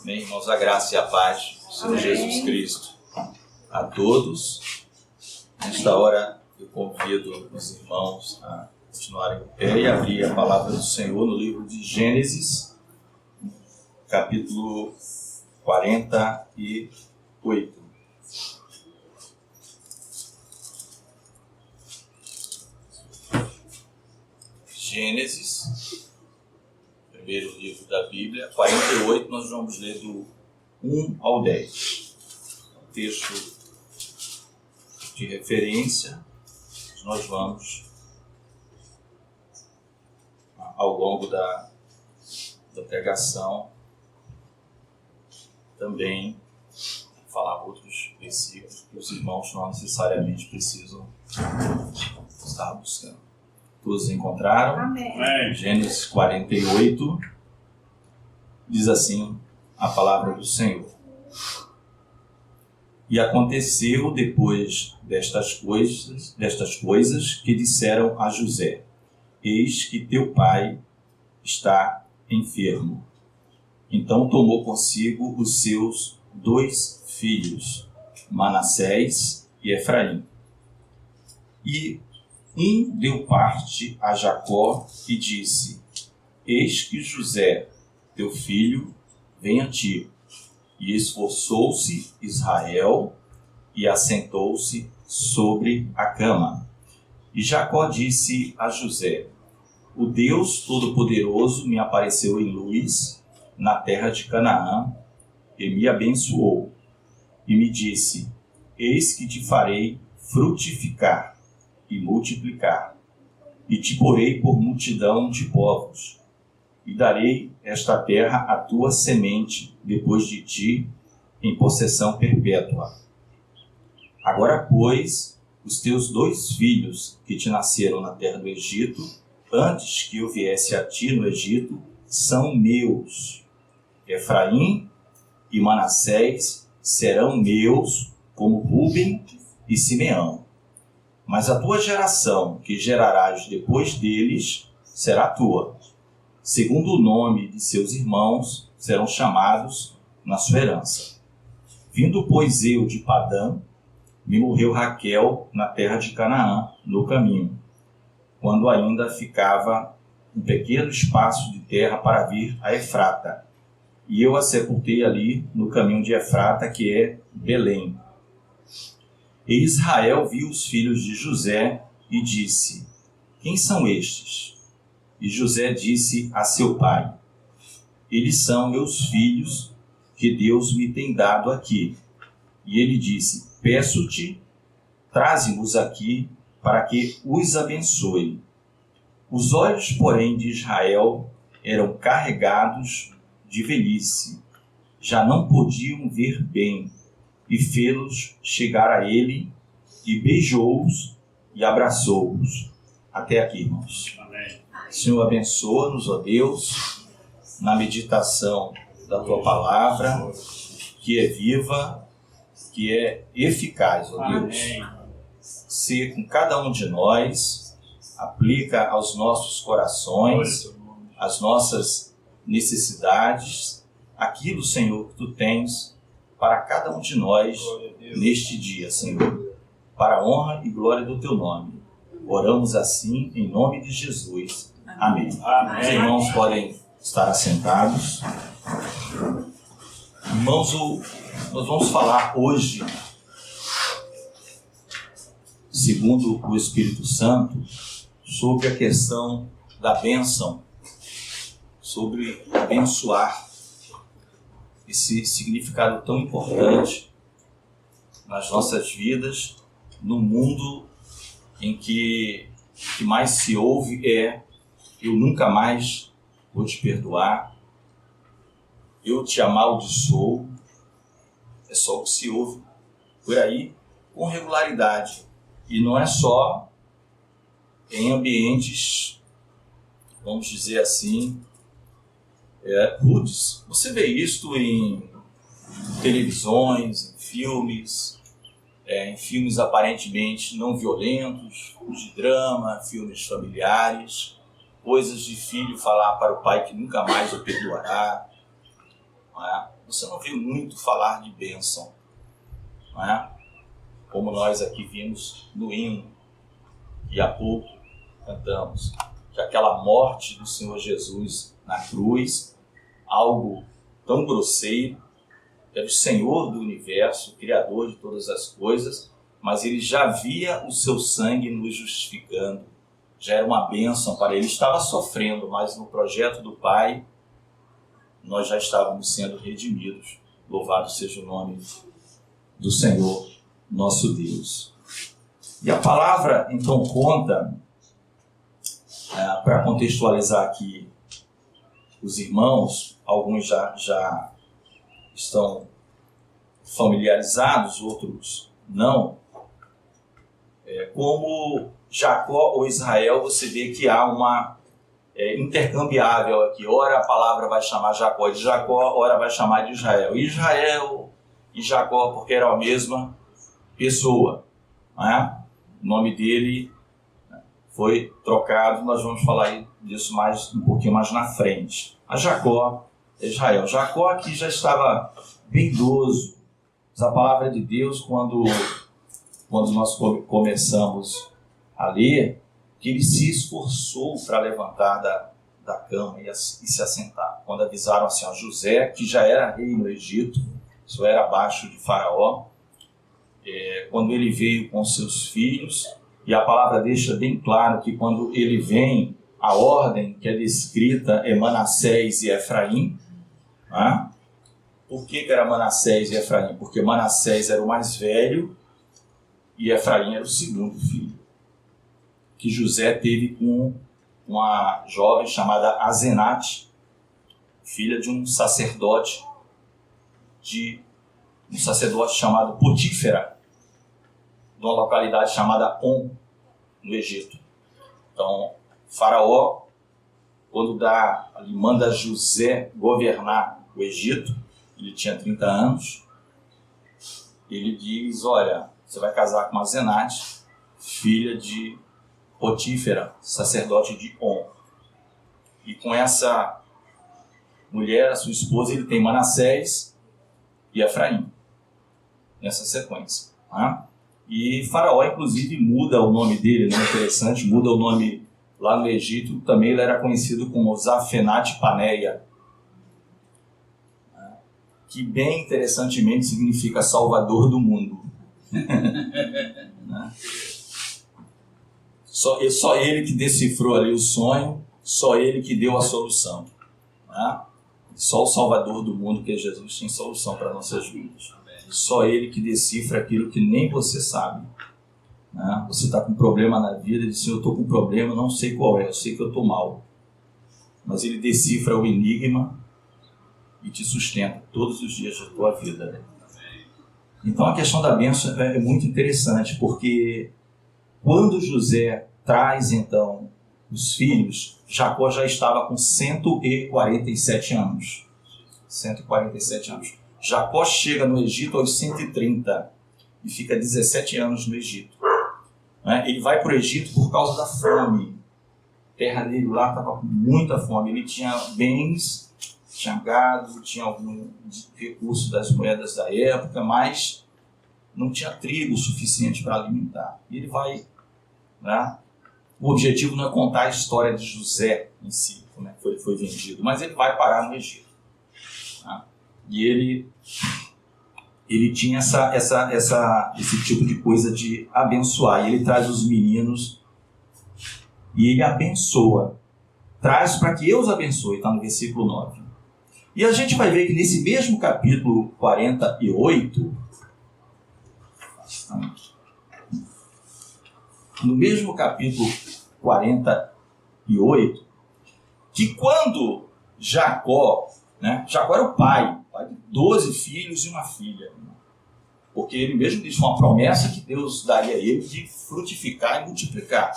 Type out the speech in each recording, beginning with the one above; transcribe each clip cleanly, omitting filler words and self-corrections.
Amém, irmãos, a graça e a paz do Senhor Jesus Cristo a todos. Nesta hora eu convido os irmãos a continuarem em pé e abrir a palavra do Senhor no livro de Gênesis, capítulo 48. Gênesis, primeiro livro da Bíblia, 48, nós vamos ler do 1 ao 10. Um texto de referência, nós vamos, ao longo da pregação, também falar outros versículos que os irmãos não necessariamente precisam estar buscando. Todos encontraram? Amém. Gênesis 48 diz assim a palavra do Senhor. E aconteceu depois destas coisas que disseram a José: eis que teu pai está enfermo. Então tomou consigo os seus 2 filhos, Manassés e Efraim. E um deu parte a Jacó e disse: eis que José, teu filho, vem a ti. E esforçou-se Israel e assentou-se sobre a cama. E Jacó disse a José: o Deus Todo-Poderoso me apareceu em luz na terra de Canaã e me abençoou. E me disse: eis que te farei frutificar e multiplicar, e te porei por multidão de povos, e darei esta terra à tua semente depois de ti em possessão perpétua. Agora, pois, os teus 2 filhos que te nasceram na terra do Egito, antes que eu viesse a ti no Egito, são meus. Efraim e Manassés serão meus, como Rúben e Simeão. Mas a tua geração, que gerarás depois deles, será tua. Segundo o nome de seus irmãos, serão chamados na sua herança. Vindo, pois, eu de Padã, me morreu Raquel na terra de Canaã, no caminho, quando ainda ficava um pequeno espaço de terra para vir a Efrata. E eu a sepultei ali, no caminho de Efrata, que é Belém. E Israel viu os filhos de José e disse: quem são estes? E José disse a seu pai: eles são meus filhos que Deus me tem dado aqui. E ele disse: peço-te, traze-nos aqui para que os abençoe. Os olhos, porém, de Israel eram carregados de velhice, já não podiam ver bem, e fê-los chegar a ele, e beijou-os e abraçou-os. Até aqui, irmãos. Amém. Senhor, abençoa-nos, ó Deus, na meditação da Tua Palavra, que é viva, que é eficaz, ó Deus. Amém. Se com cada um de nós, aplica aos nossos corações, às nossas necessidades, aquilo, Senhor, que Tu tens para cada um de nós neste dia, Senhor, para a honra e glória do Teu nome. Oramos assim em nome de Jesus. Amém. Amém. Os irmãos podem estar assentados. Irmãos, nós vamos falar hoje, segundo o Espírito Santo, sobre a questão da bênção, sobre abençoar, esse significado tão importante nas nossas vidas, no mundo em que o que mais se ouve é: eu nunca mais vou te perdoar, eu te amaldiçoo. É só o que se ouve por aí com regularidade. E não é só em ambientes, vamos dizer assim, rudes. Você vê isto em televisões, em filmes aparentemente não violentos, filmes de drama, filmes familiares, coisas de filho falar para o pai que nunca mais o perdoará. Não é? você não viu muito falar de bênção, não é? Como nós aqui vimos no hino, e há pouco cantamos, que aquela morte do Senhor Jesus na cruz, algo tão grosseiro, que era o Senhor do universo, o Criador de todas as coisas, mas ele já via o seu sangue nos justificando, já era uma bênção para ele. Ele estava sofrendo, mas no projeto do Pai, nós já estávamos sendo redimidos. Louvado seja o nome do Senhor, nosso Deus. E a palavra, então, conta, para contextualizar aqui os irmãos, alguns já estão familiarizados, outros não. Como Jacó ou Israel, você vê que há uma intercambiável aqui. Ora a palavra vai chamar Jacó de Jacó, ora vai chamar de Israel. Israel e Jacó, porque eram a mesma pessoa, não é? O nome dele foi trocado, nós vamos falar disso um pouquinho mais na frente. A Jacó é Israel. Jacó aqui já estava bem idoso. Mas a palavra de Deus, quando nós começamos a ler, que ele se esforçou para levantar da cama e se assentar. Quando avisaram assim a José, que já era rei no Egito, isso era abaixo de Faraó, quando ele veio com seus filhos, e a palavra deixa bem claro que quando ele vem, a ordem que é descrita é Manassés e Efraim. Né? Por que era Manassés e Efraim? Porque Manassés era o mais velho e Efraim era o segundo filho, que José teve com uma jovem chamada Azenate, filha de um sacerdote chamado Potífera, de uma localidade chamada On, no Egito. Então, Faraó, quando manda José governar o Egito, ele tinha 30 anos, ele diz, olha, você vai casar com Azenate, filha de Potífera, sacerdote de On. E com essa mulher, a sua esposa, ele tem Manassés e Efraim, nessa sequência. Tá? E Faraó, inclusive, muda o nome dele, não é interessante? Muda o nome lá no Egito, também ele era conhecido como Zafenate Paneia, que bem interessantemente significa Salvador do mundo. Só ele que decifrou ali o sonho, só ele que deu a solução. Só o Salvador do mundo, que é Jesus, tem solução para nossas vidas. Só ele que decifra aquilo que nem você sabe. Você está com um problema na vida e diz assim, eu estou com um problema, não sei qual é, eu sei que eu estou mal. Mas ele decifra o enigma e te sustenta todos os dias da tua vida. Então a questão da bênção é muito interessante, porque quando José traz então os filhos, Jacó já estava com 147 anos. 147 anos. Jacó chega no Egito aos 130 e fica 17 anos no Egito. Ele vai para o Egito por causa da fome. A terra dele lá estava com muita fome. Ele tinha bens, tinha gado, tinha algum recurso das moedas da época, mas não tinha trigo suficiente para alimentar. E ele vai... O objetivo não é contar a história de José em si, como é que ele foi vendido, mas ele vai parar no Egito. E ele tinha esse tipo de coisa de abençoar. E ele traz os meninos e ele abençoa. Traz para que eu os abençoe, está no versículo 9. E a gente vai ver que nesse mesmo capítulo 48, no mesmo capítulo 48, que quando Jacó era o pai de 12 filhos e uma filha, porque ele mesmo disse uma promessa que Deus daria a ele de frutificar e multiplicar.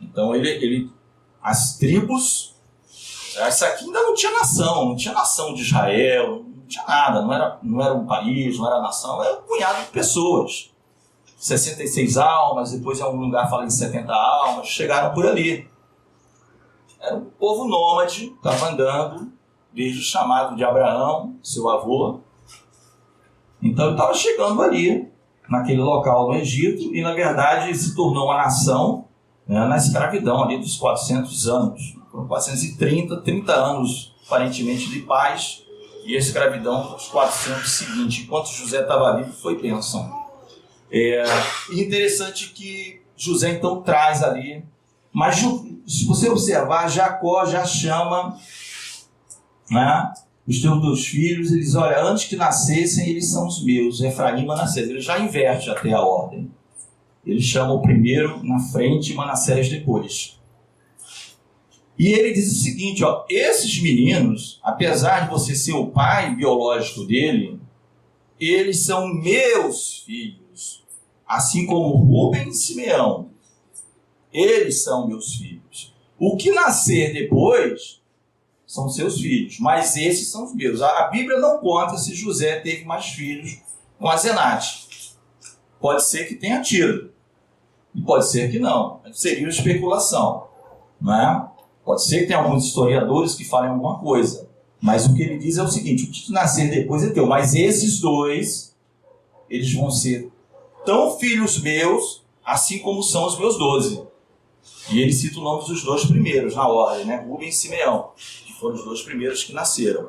Então as tribos, essa aqui ainda não tinha nação de Israel, não tinha nada, não era um país, não era nação, era um punhado de pessoas. 66 almas, depois em algum lugar fala em 70 almas, chegaram por ali. Era um povo nômade, estava andando, desde o chamado de Abraão, seu avô. Então ele estava chegando ali, naquele local do Egito, e na verdade se tornou uma nação, né, na escravidão ali dos 400 anos. Foram 30 anos aparentemente de paz, e a escravidão os 400 seguintes. Enquanto José estava vivo, foi bênção. Interessante que José então traz ali, mas se você observar, Jacó já chama, né, os teus 2 filhos, eles, olha, antes que nascessem, eles são os meus, Efraim e Manassés. Ele já inverte até a ordem. Ele chama o primeiro na frente e Manassés depois. E ele diz o seguinte, ó, esses meninos, apesar de você ser o pai biológico dele, eles são meus filhos, assim como Rúben e Simeão. Eles são meus filhos. O que nascer depois são seus filhos, mas esses são os meus. A Bíblia não conta se José teve mais filhos com Asenate. Pode ser que tenha tido, e pode ser que não. Seria uma especulação, não é? Pode ser que tenha alguns historiadores que falem alguma coisa, mas o que ele diz é o seguinte, o que nascer depois é teu, mas esses 2, eles vão ser tão filhos meus, assim como são os meus 12. E ele cita o nome dos 2 primeiros na ordem, né? Rúben e Simeão, que foram os 2 primeiros que nasceram.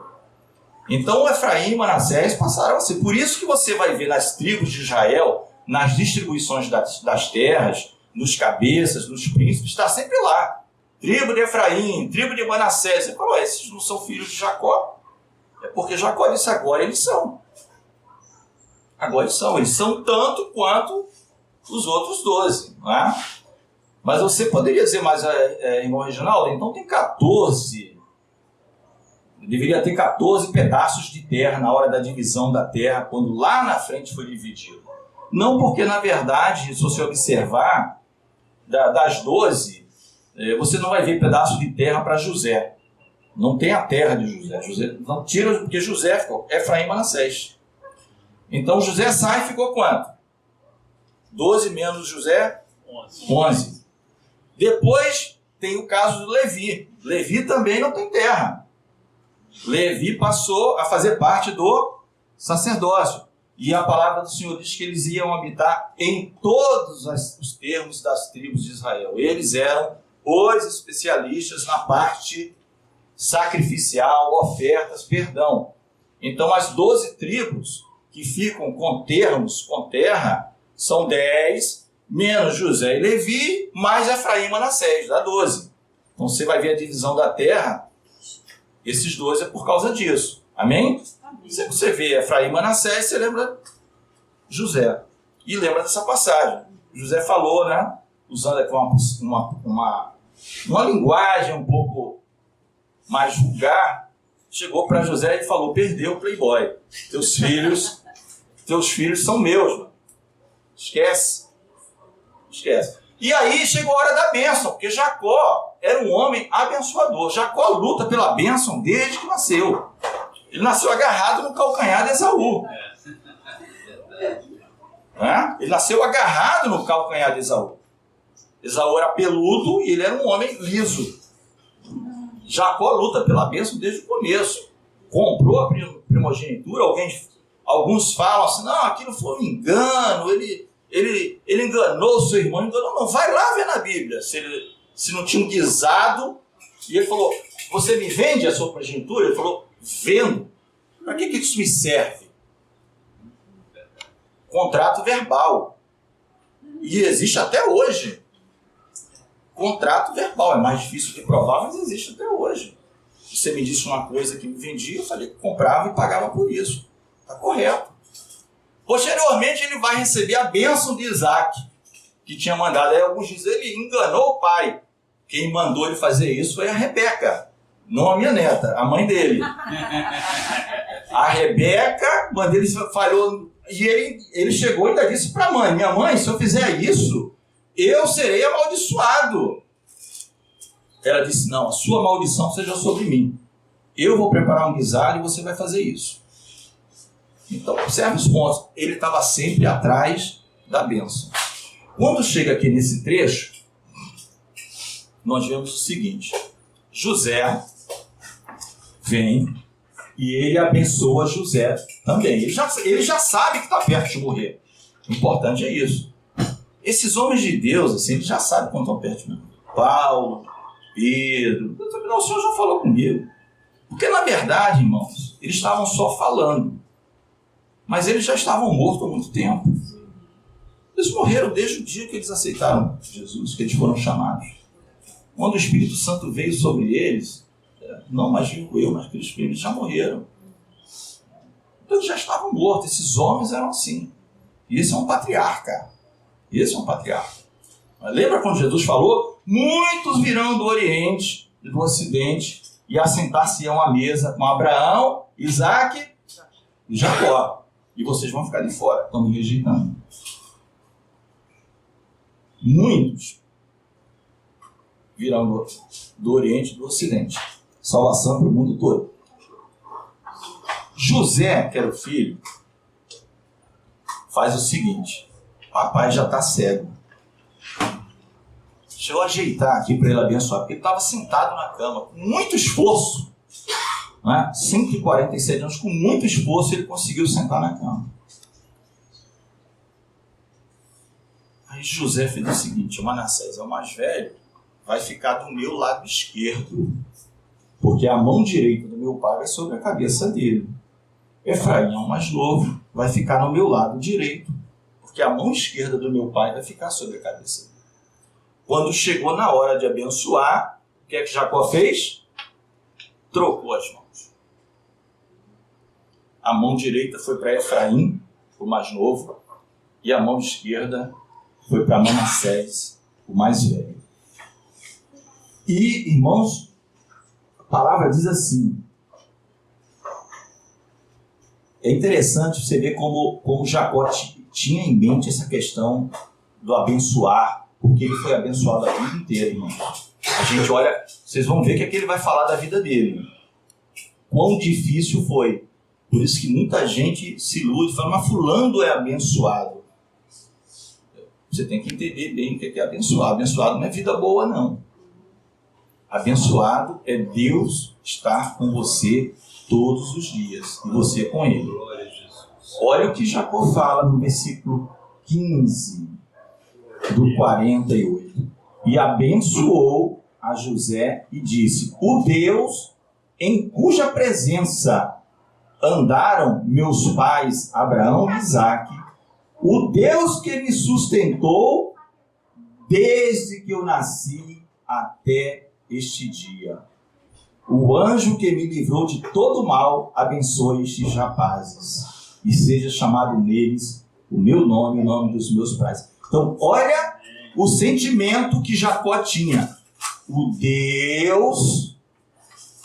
Então Efraim e Manassés passaram a ser. Por isso que você vai ver nas tribos de Israel, nas distribuições das terras, nos cabeças, nos príncipes, está sempre lá. Tribo de Efraim, tribo de Manassés. Você falou, esses não são filhos de Jacó? É porque Jacó disse, agora eles são. Agora eles são tanto quanto os outros 12, não é? Mas você poderia dizer mais, irmão Reginaldo, então tem 14, deveria ter 14 pedaços de terra na hora da divisão da terra, quando lá na frente foi dividido. Não, porque na verdade, se você observar, das 12, você não vai ver pedaço de terra para José. Não tem a terra de José. José não tira, porque José ficou Efraim e Manassés. Então José sai e ficou quanto? 12 menos José? 11. Depois tem o caso do Levi. Levi também não tem terra. Levi passou a fazer parte do sacerdócio. E a palavra do Senhor diz que eles iam habitar em todos os termos das tribos de Israel. Eles eram os especialistas na parte sacrificial, ofertas, perdão. Então as 12 tribos que ficam com termos, com terra, são 10, menos José e Levi, mais Efraim e Manassés, dá 12. Então você vai ver a divisão da terra, esses 12 é por causa disso. Amém? Amém. Se você vê Efraim e Manassés, você lembra José. E lembra dessa passagem. José falou, né? Usando aqui uma linguagem um pouco mais vulgar, chegou para José e falou, perdeu o playboy. Teus filhos são meus, mano. Esquece. E aí chegou a hora da bênção, porque Jacó era um homem abençoador. Jacó luta pela bênção desde que nasceu. Ele nasceu agarrado no calcanhar de Esaú. Ele nasceu agarrado no calcanhar de Esaú. Esaú era peludo e ele era um homem liso. Jacó luta pela bênção desde o começo. Comprou a primogenitura. Alguns falam assim, não, aquilo foi um engano, ele enganou seu irmão, não, vai lá ver na Bíblia, se não tinha um guisado, e ele falou, você me vende a sua primogenitura? Ele falou, vendo. Para que isso me serve? Contrato verbal. E existe até hoje. Contrato verbal, é mais difícil de provar, mas existe até hoje. Você me disse uma coisa que me vendia, eu falei que comprava e pagava por isso. Está correto. Posteriormente, ele vai receber a bênção de Isaac, que tinha mandado. Aí alguns dizem, ele enganou o pai. Quem mandou ele fazer isso foi a Rebeca, não a minha neta, a mãe dele. A Rebeca, a mãe dele falou, e ele chegou e ainda disse para a mãe, minha mãe, se eu fizer isso, eu serei amaldiçoado. Ela disse, não, a sua maldição seja sobre mim. Eu vou preparar um guisado e você vai fazer isso. Então, observe os pontos. Ele estava sempre atrás da bênção. Quando chega aqui nesse trecho, nós vemos o seguinte. José vem e ele abençoa José também. Ele já sabe que está perto de morrer. O importante é isso. Esses homens de Deus, assim, eles já sabem quando estão perto de morrer. Paulo, Pedro, não, o Senhor já falou comigo. Porque, na verdade, irmãos, eles estavam só falando. Mas eles já estavam mortos há muito tempo. Eles morreram desde o dia que eles aceitaram Jesus, que eles foram chamados. Quando o Espírito Santo veio sobre eles, não mais vivo eu, mas aqueles filhos já morreram. Então eles já estavam mortos. Esses homens eram assim. E esse é um patriarca. Esse é um patriarca. Mas lembra quando Jesus falou? Muitos virão do Oriente e do Ocidente e assentar-se-ão à mesa com Abraão, Isaque e Jacó. E vocês vão ficar de fora, estão me rejeitando. Muitos virão do Oriente e do Ocidente. Salvação para o mundo todo. José, que era o filho, faz o seguinte. Papai já está cego. Deixa eu ajeitar aqui para ele abençoar. Porque ele estava sentado na cama, com muito esforço. Né? 147 anos, com muito esforço, ele conseguiu sentar na cama. Aí José fez o seguinte: o Manassés é o mais velho, vai ficar do meu lado esquerdo, porque a mão direita do meu pai vai sobre a cabeça dele. Efraim é o mais novo, vai ficar no meu lado direito, porque a mão esquerda do meu pai vai ficar sobre a cabeça dele. Quando chegou na hora de abençoar, o que é que Jacó fez? Trocou as mãos. A mão direita foi para Efraim, o mais novo, e a mão esquerda foi para Manassés, o mais velho. E, irmãos, a palavra diz assim. É interessante você ver como Jacó tinha em mente essa questão do abençoar, porque ele foi abençoado a vida inteira, irmão. A gente olha, vocês vão ver que aqui ele vai falar da vida dele. Quão difícil foi. Por isso que muita gente se ilude e fala, mas fulano é abençoado. Você tem que entender bem o que é abençoado. Abençoado não é vida boa, não. Abençoado é Deus estar com você todos os dias. E você com Ele. Olha o que Jacó fala no versículo 15 do 48. E abençoou a José e disse: o Deus em cuja presença andaram meus pais Abraão e Isaque, o Deus que me sustentou desde que eu nasci até este dia. O anjo que me livrou de todo mal, abençoe estes rapazes, e seja chamado neles o meu nome e o nome dos meus pais. Então, olha o sentimento que Jacó tinha. O Deus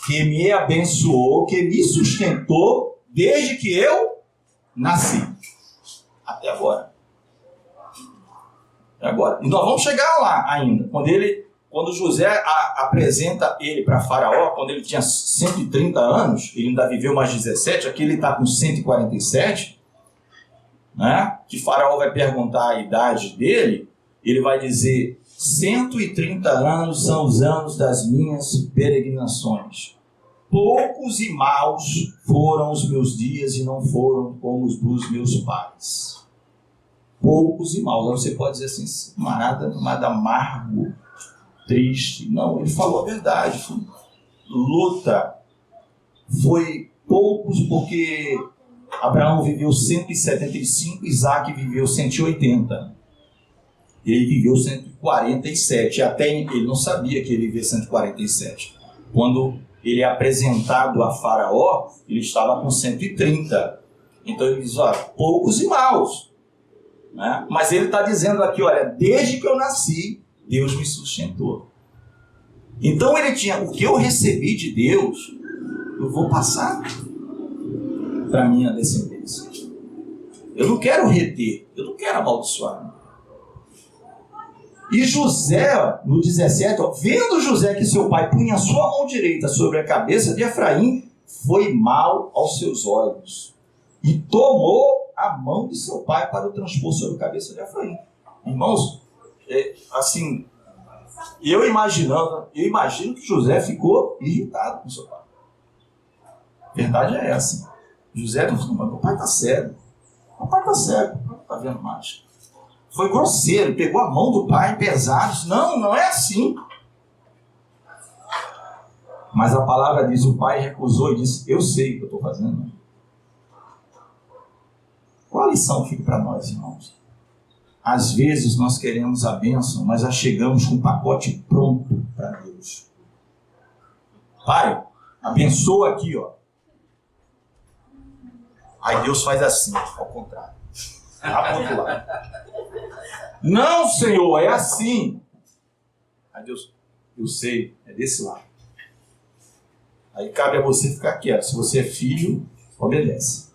que me abençoou, que me sustentou desde que eu nasci. Até agora. Até agora. E nós vamos chegar lá ainda. Quando José apresenta ele para Faraó, quando ele tinha 130 anos, ele ainda viveu mais 17, aqui ele está com 147, né? Que Faraó vai perguntar a idade dele, ele vai dizer: 130 anos são os anos das minhas peregrinações. Poucos e maus foram os meus dias e não foram como os dos meus pais. Poucos e maus. Você pode dizer assim, nada amargo, triste. Não, ele falou a verdade. Foi luta. Foi poucos porque Abraão viveu 175, Isaque viveu 180. Ele viveu 147. Até ele não sabia que ele vivia 147. Quando ele é apresentado a Faraó, ele estava com 130. Então ele diz, olha, poucos e maus. Né? Mas ele está dizendo aqui, olha, desde que eu nasci, Deus me sustentou. Então ele tinha, o que eu recebi de Deus, eu vou passar para a minha descendência. Eu não quero reter, eu não quero amaldiçoar. E José, no 17, vendo José que seu pai punha a sua mão direita sobre a cabeça de Efraim, foi mal aos seus olhos. E tomou a mão de seu pai para o transpor sobre a cabeça de Efraim. Irmãos, assim, eu imagino que José ficou irritado com seu pai. A verdade é essa. José não falou, mas meu pai está cego. Meu pai está cego, não está vendo mais. Foi grosseiro, pegou a mão do pai pesado, disse, não é assim. Mas a palavra diz, o pai recusou e disse, eu sei o que eu estou fazendo. Qual a lição fica para nós, irmãos? Às vezes nós queremos a bênção, mas já chegamos com um pacote pronto para Deus. Pai, abençoa aqui, ó. Aí Deus faz assim, ao contrário. Lá pro outro lado. Não, Senhor, é assim. Aí Deus, eu sei, é desse lado. Aí cabe a você ficar quieto. Se você é filho, obedece.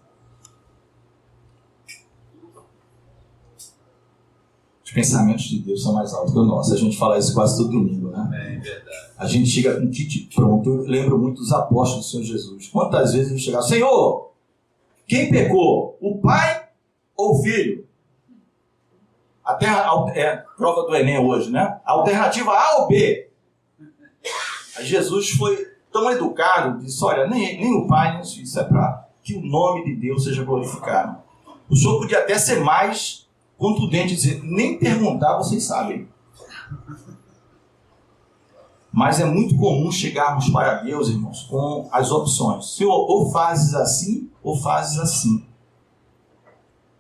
Os pensamentos de Deus são mais altos que os nossos. A gente fala isso quase todo domingo, né? É verdade. A gente chega com o kit pronto. Eu lembro muito dos apóstolos do Senhor Jesus. Quantas vezes eles chegaram, Senhor, quem pecou? O pai ou o filho? Até a prova do Enem hoje, né? Alternativa A ou B? Aí Jesus foi tão educado, disse, olha, nem o pai, nem o filho, isso é para que o nome de Deus seja glorificado. O Senhor podia até ser mais contundente e dizer, nem perguntar, vocês sabem. Mas é muito comum chegarmos para Deus, irmãos, com as opções. Senhor, ou fazes assim, ou fazes assim.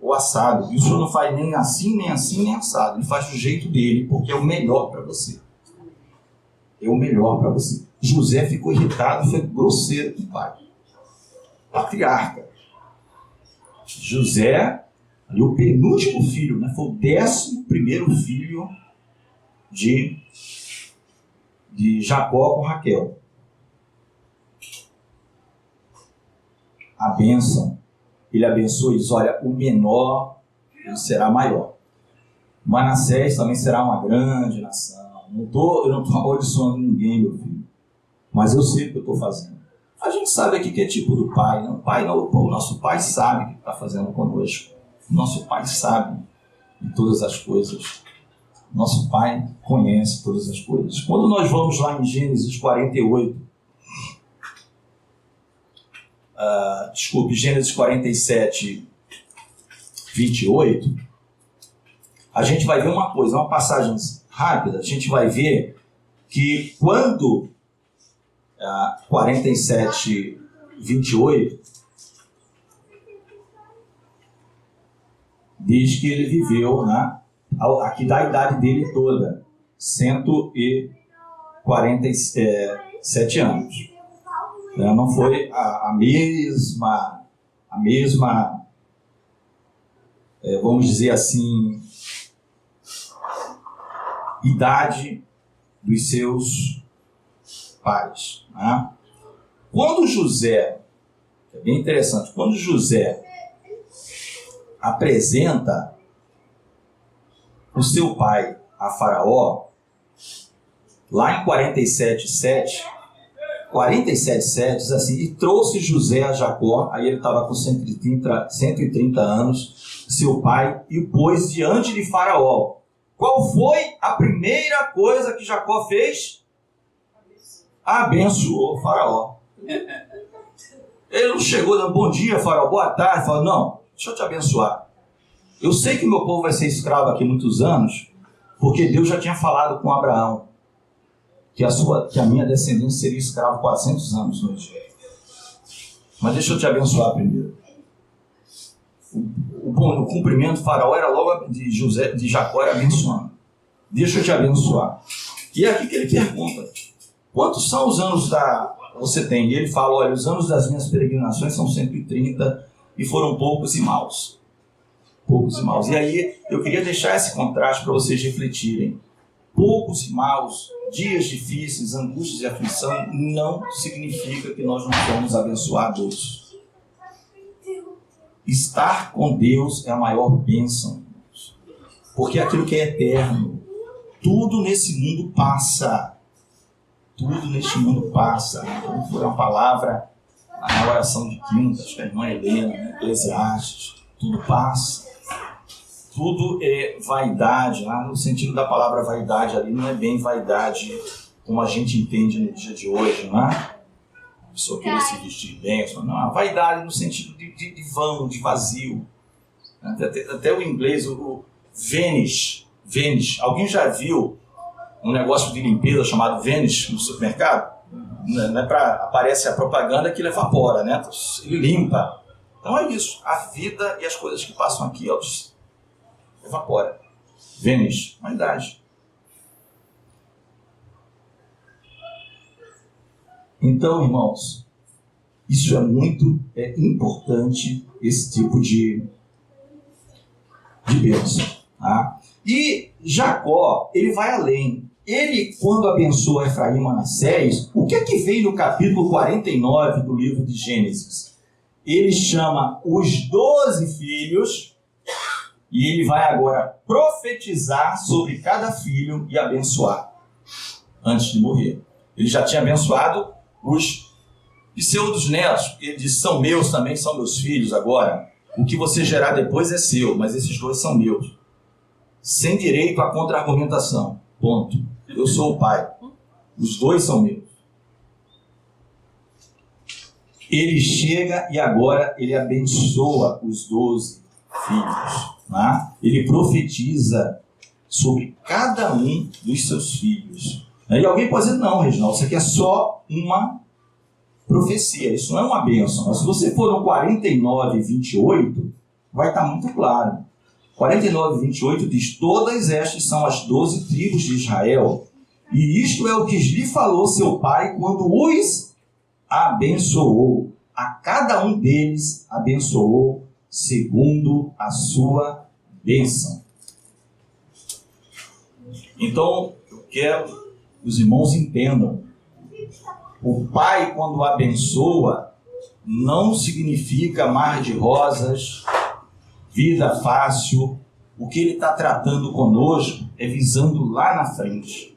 Ou assado. E o Senhor não faz nem assim, nem assim, nem assado. Ele faz do jeito dele, porque é o melhor para você. É o melhor para você. José ficou irritado, foi grosseiro com o pai. Patriarca. José, ali o penúltimo filho, né? Foi o 11º filho de Jacó com Raquel. A bênção. Ele abençoa e diz, olha, o menor ele será maior. Manassés também será uma grande nação. Eu não estou amaldiçoando ninguém, meu filho. Mas eu sei o que eu estou fazendo. A gente sabe aqui que é tipo do pai. Não? O nosso pai sabe o que está fazendo conosco. O nosso pai sabe de todas as coisas. Nosso pai conhece todas as coisas. Quando nós vamos lá em Gênesis 48, Gênesis 47, 28, a gente vai ver uma coisa, uma passagem rápida, a gente vai ver que quando 47, 28 diz que ele viveu, né, aqui da idade dele toda, 147 anos. Não foi a mesma, vamos dizer assim, idade dos seus pais. Né? Quando José, é bem interessante, quando José apresenta o seu pai a Faraó, lá em 47:7 diz assim, e trouxe José a Jacó, aí ele estava com 130 anos, seu pai, e o pôs diante de Faraó. Qual foi a primeira coisa que Jacó fez? Abençoou Faraó. Ele não chegou dando bom dia, Faraó, boa tarde, falou, não, deixa eu te abençoar. Eu sei que meu povo vai ser escravo aqui muitos anos, porque Deus já tinha falado com Abraão que a minha descendência seria escravo 400 anos no Egito. Mas deixa eu te abençoar primeiro. O cumprimento do Faraó era logo de Jacó era abençoando. Deixa eu te abençoar. E é aqui que ele pergunta, quantos são os anos você tem? E ele fala, olha, os anos das minhas peregrinações são 130 e foram poucos e maus. Poucos e maus. E aí eu queria deixar esse contraste para vocês refletirem. Poucos e maus, dias difíceis, angústias e aflição, não significa que nós não somos abençoados. Estar com Deus é a maior bênção. Porque é aquilo que é eterno. Tudo nesse mundo passa. Tudo neste mundo passa. Então, foi uma palavra na oração de quinta, acho que a irmã Helena, Eclesiastes, tudo passa. Tudo é vaidade, lá no sentido da palavra vaidade ali, não é bem vaidade como a gente entende no dia de hoje, não é? pessoa querer se vestir bem, não, a vaidade no sentido de vão, de vazio. Até o inglês, o Vanish. Alguém já viu um negócio de limpeza chamado Vanish no supermercado? Não é aparece a propaganda que ele evapora, né? Ele limpa. Então é isso. A vida e as coisas que passam aqui, evapora. Vanish, vaidade. Então, irmãos, isso é muito importante, esse tipo de bênção. Tá? E Jacó, ele vai além. Ele, quando abençoa Efraim e Manassés, o que é que vem no capítulo 49 do livro de Gênesis? Ele chama os 12 filhos e ele vai agora profetizar sobre cada filho e abençoar antes de morrer. Ele já tinha abençoado os pseudos netos, porque ele disse, são meus também, são meus filhos agora. O que você gerar depois é seu, mas esses dois são meus. Sem direito à contra-argumentação. Ponto. Eu sou o pai. Os dois são meus. Ele chega e agora ele abençoa os 12 filhos. Tá? Ele profetiza sobre cada um dos seus filhos. E alguém pode dizer, não, Reginaldo, isso aqui é só uma profecia, isso não é uma bênção. Mas se você for no 49, 28, vai estar muito claro. 49, 28 diz, todas estas são as 12 tribos de Israel, e isto é o que lhe falou seu pai quando os abençoou. A cada um deles abençoou segundo a sua bênção. Então, eu quero que os irmãos entendam. O pai, quando abençoa, não significa mar de rosas, vida fácil. O que ele está tratando conosco é visando lá na frente.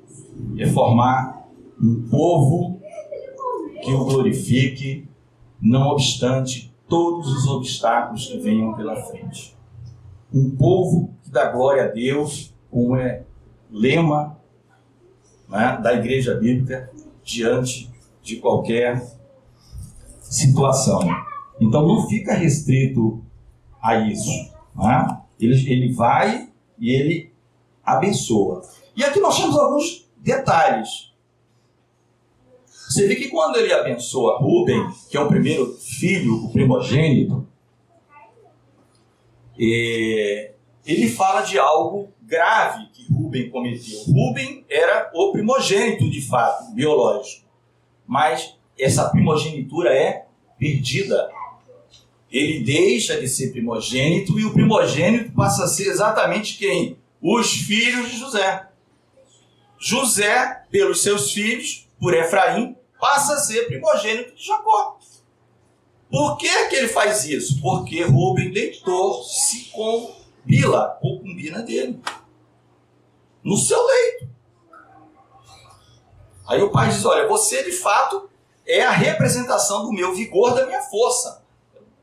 É formar um povo que o glorifique, não obstante todos os obstáculos que venham pela frente. Um povo que dá glória a Deus, como é lema, né, da Igreja Bíblica, diante de qualquer situação. Então não fica restrito a isso. Né? Ele vai e ele abençoa. E aqui nós temos alguns detalhes. Você vê que quando ele abençoa Rúben, que é o primeiro filho, o primogênito, ele fala de algo grave que Rúben cometeu. Rúben era o primogênito de fato, biológico. Mas essa primogenitura é perdida. Ele deixa de ser primogênito e o primogênito passa a ser exatamente quem? Os filhos de José. José, pelos seus filhos, por Efraim, passa a ser primogênito de Jacó. Por que ele faz isso? Porque Rúben deitou-se com Bila, concubina dele, no seu leito. Aí o pai diz, olha, você de fato é a representação do meu vigor, da minha força.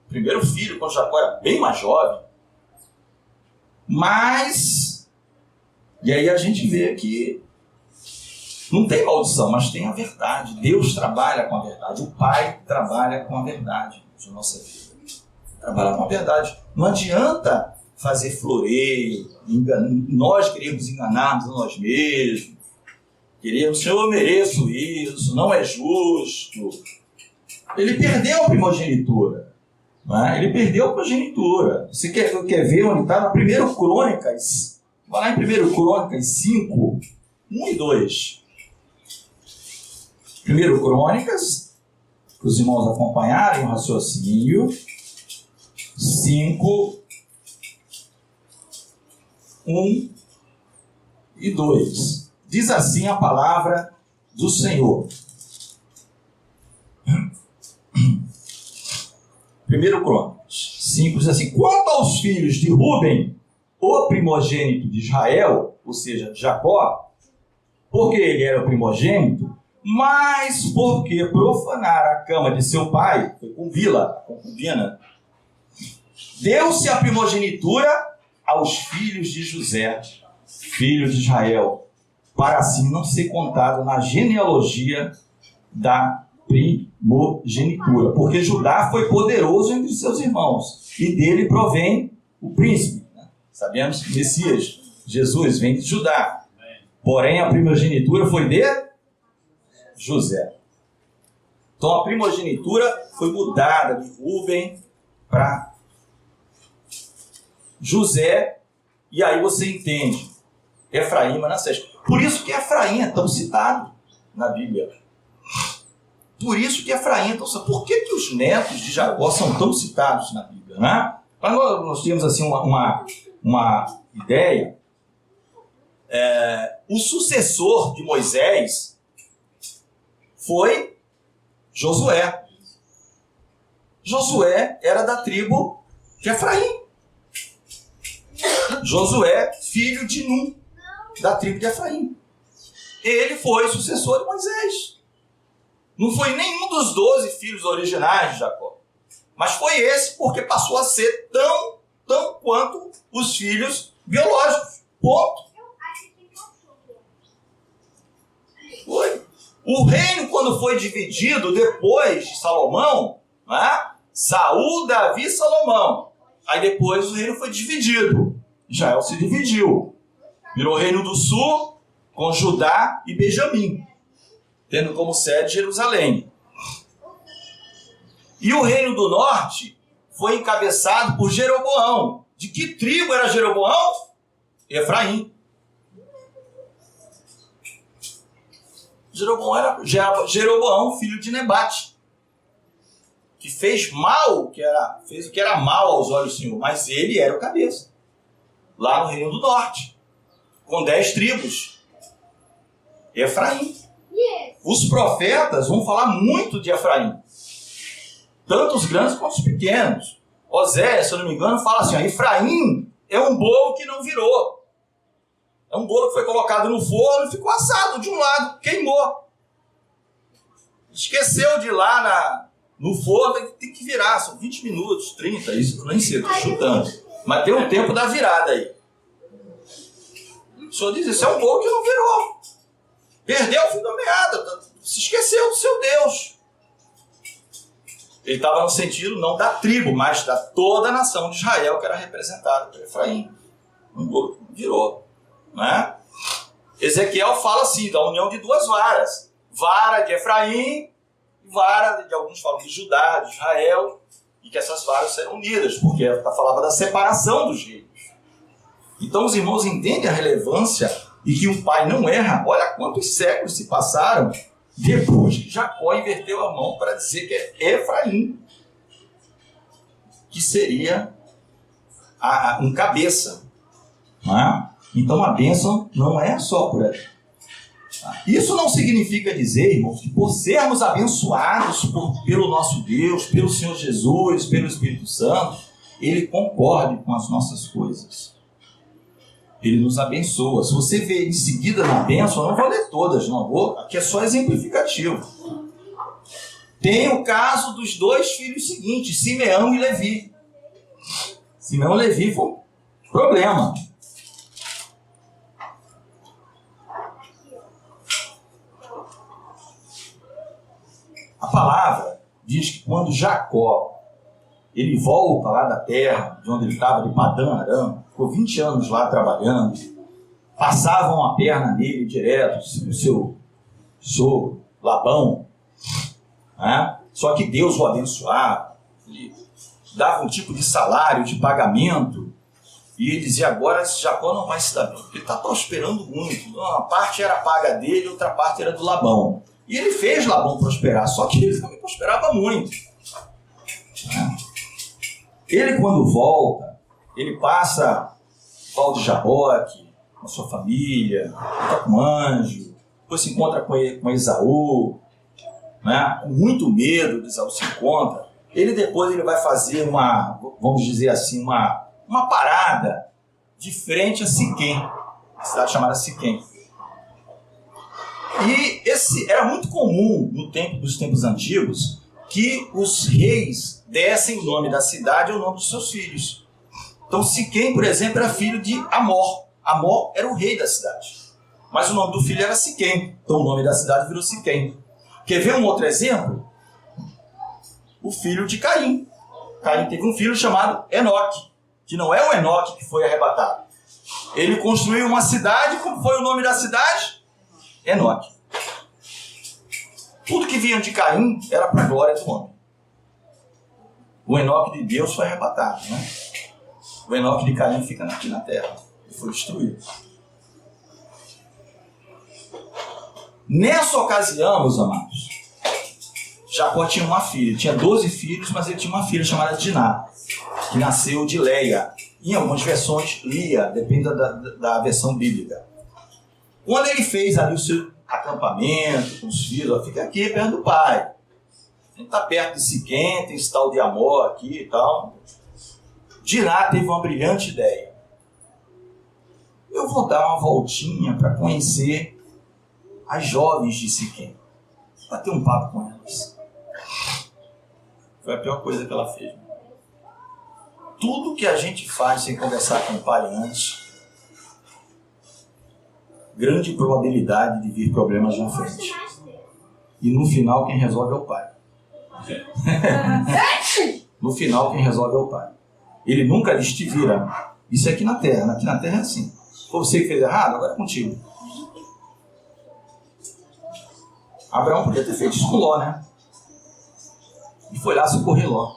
O primeiro filho, quando Jacó era bem mais jovem. Mas, e aí a gente vê que não tem maldição, mas tem a verdade. Deus trabalha com a verdade. O Pai trabalha com a verdade na nossa vida. Trabalha com a verdade. Não adianta fazer floreio, nós queremos enganarmos a nós mesmos. Queremos, Senhor, eu mereço isso, não é justo. Ele perdeu a primogenitura. Né? Ele perdeu a primogenitura. Você quer ver onde está? Na 1 Crônicas. Vai lá em 1 Crônicas 5, 1 e 2. 1 Crônicas, para os irmãos acompanharem o raciocínio. 5, 1 e 2. Diz assim a palavra do Senhor. 1 Crônicas 5 diz assim, quanto aos filhos de Rúben, o primogênito de Israel, ou seja, Jacó, porque ele era o primogênito, mas porque profanara a cama de seu pai, foi com Bila, a concubina, deu-se a primogenitura aos filhos de José, filho de Israel, para assim não ser contado na genealogia da primogenitura, porque Judá foi poderoso entre seus irmãos, e dele provém o príncipe. Sabemos que o Messias, Jesus, vem de Judá. Porém, a primogenitura foi de José. Então, a primogenitura foi mudada de Rúben para José. E aí você entende. Efraim, Manassés. Por isso que Efraim é tão citado na Bíblia. Por isso que Efraim é tão citado. Por que os netos de Jacó são tão citados na Bíblia, né? Mas nós temos assim uma ideia. O sucessor de Moisés foi Josué. Josué era da tribo de Efraim. Josué, filho de Num, da tribo de Efraim. Ele foi sucessor de Moisés. Não foi nenhum dos 12 filhos originais de Jacó. Mas foi esse porque passou a ser tão quanto os filhos biológicos. Ponto. Foi. O reino, quando foi dividido depois de Salomão, né? Saul, Davi, Salomão. Aí depois o reino foi dividido. Israel se dividiu. Virou o reino do sul com Judá e Benjamim, tendo como sede Jerusalém. E o reino do norte foi encabeçado por Jeroboão. De que tribo era Jeroboão? Efraim. Jeroboão era Jeroboão, filho de Nebate, que fez o que era mal aos olhos do Senhor, mas ele era o cabeça, lá no reino do norte, com 10 tribos. Efraim. Os profetas vão falar muito de Efraim, tanto os grandes quanto os pequenos. Oséias, se eu não me engano, fala assim: Efraim é um bolo que não virou. É um bolo que foi colocado no forno e ficou assado de um lado, queimou. Esqueceu de ir lá no forno, tem que virar, são 20 minutos, 30, isso nem sei, estou chutando. Mas tem um tempo da virada aí. O Senhor diz: isso é um bolo que não virou. Perdeu o fio da meada, se esqueceu do seu Deus. Ele estava no sentido não da tribo, mas da toda a nação de Israel, que era representada por Efraim. Um bolo que não virou. Né? Ezequiel fala assim, da união de 2 varas. Vara de Efraim e vara de alguns falam de Judá, de Israel, e que essas varas serão unidas, porque falava da separação dos reinos. Então os irmãos entendem a relevância e que um pai não erra. Olha quantos séculos se passaram depois que Jacó inverteu a mão para dizer que é Efraim que seria um cabeça. Não é? Então a bênção não é só por aí. Isso não significa dizer, irmãos, que por sermos abençoados pelo nosso Deus, pelo Senhor Jesus, pelo Espírito Santo, Ele concorde com as nossas coisas. Ele nos abençoa. Se você vê em seguida na bênção, eu não vou ler todas, não vou. Aqui é só exemplificativo. Tem o caso dos 2 filhos seguintes, Simeão e Levi. Simeão e Levi foi um problema. A palavra diz que quando Jacó ele volta lá da terra, de onde ele estava, de Padã Aram, ficou 20 anos lá trabalhando, passavam a perna nele direto, o seu sogro, Labão, né? Só que Deus o abençoava, ele dava um tipo de salário, de pagamento, e ele dizia: agora esse Jacó não vai se dar bem, porque ele está prosperando muito. Uma parte era paga dele, outra parte era do Labão. E ele fez Labão prosperar, só que ele também prosperava muito. Ele, quando volta, ele passa Val de Jaboque, com a sua família, fica com o anjo, depois se encontra com Esaú, né? Com muito medo de Esaú se encontra. Depois ele vai fazer vamos dizer assim, uma parada de frente a Siquém, a cidade chamada Siquém. E era muito comum nos tempos antigos que os reis dessem o nome da cidade ao nome dos seus filhos. Então Siquém, por exemplo, era filho de Amor. Amor era o rei da cidade. Mas o nome do filho era Siquém. Então o nome da cidade virou Siquém. Quer ver um outro exemplo? O filho de Caim. Caim teve um filho chamado Enoque, que não é o Enoque que foi arrebatado. Ele construiu uma cidade, como foi o nome da cidade? Enoque. Tudo que vinha de Caim era para a glória do homem. O Enoque de Deus foi arrebatado, né? O Enoque de Caim fica aqui na terra. Ele foi destruído. Nessa ocasião, meus amados, Jacó tinha uma filha. Tinha 12 filhos, mas ele tinha uma filha chamada Diná, que nasceu de Leia. Em algumas versões, Lia, depende da versão bíblica. Quando ele fez ali o seu acampamento com os filhos, fica aqui perto do pai. A gente está perto de Siquém, tem esse tal de Amor aqui e tal. Diná teve uma brilhante ideia. Eu vou dar uma voltinha para conhecer as jovens de Siquém. Bater um papo com elas. Foi a pior coisa que ela fez. Tudo que a gente faz sem conversar com o pai antes, grande probabilidade de vir problemas na frente. E no final quem resolve é o pai. No final quem resolve é o pai. Ele nunca diz te vira. Isso é aqui na terra. Aqui na terra é assim. Foi você que fez errado, agora é contigo. Abraão podia ter feito isso com Ló, né? E foi lá socorrer Ló.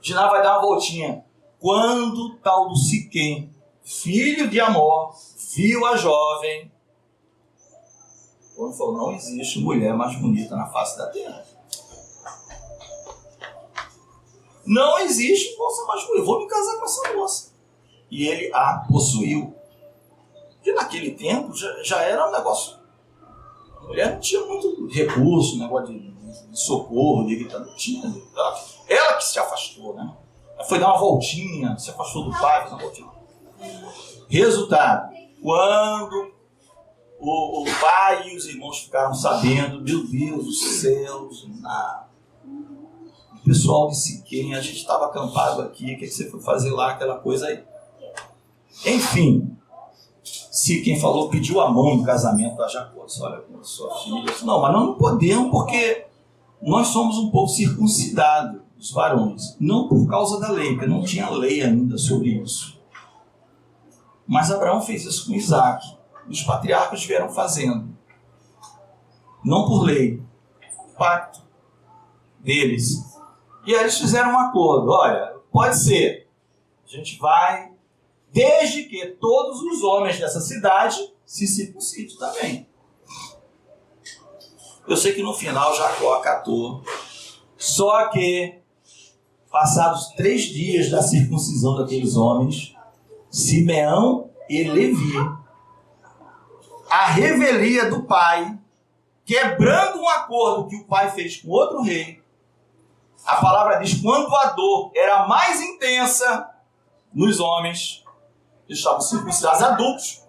Diná vai dar uma voltinha. Quando o tal do Siquém, filho de Amor, viu a jovem, ele falou, não existe mulher mais bonita na face da terra. Não existe moça mais bonita. Eu vou me casar com essa moça. E ele a possuiu. Porque naquele tempo já era um negócio. A mulher não tinha muito recurso, negócio de socorro, não tinha. Ela que se afastou, né? Ela foi dar uma voltinha, se afastou do pai, fez uma voltinha. Resultado, quando o pai e os irmãos ficaram sabendo, meu Deus do céu, o pessoal de Siquém, a gente estava acampado aqui, o que você foi fazer lá, aquela coisa aí. Enfim, Siquém falou, pediu a mão em casamento a Jacó. Disse, olha, com a sua filha. Disse, não, mas nós não podemos porque nós somos um povo circuncidado, os varões. Não por causa da lei, porque não tinha lei ainda sobre isso. Mas Abraão fez isso com Isaac. Os patriarcas vieram fazendo. Não por lei. Pacto deles. E aí eles fizeram um acordo. Olha, pode ser. A gente vai, desde que todos os homens dessa cidade se circuncidem também. Eu sei que no final Jacó acatou. Só que, passados 3 dias da circuncisão daqueles homens, Simeão e Levi, a revelia do pai, quebrando um acordo que o pai fez com outro rei, a palavra diz, quando a dor era mais intensa nos homens, eles estavam circuncidados adultos,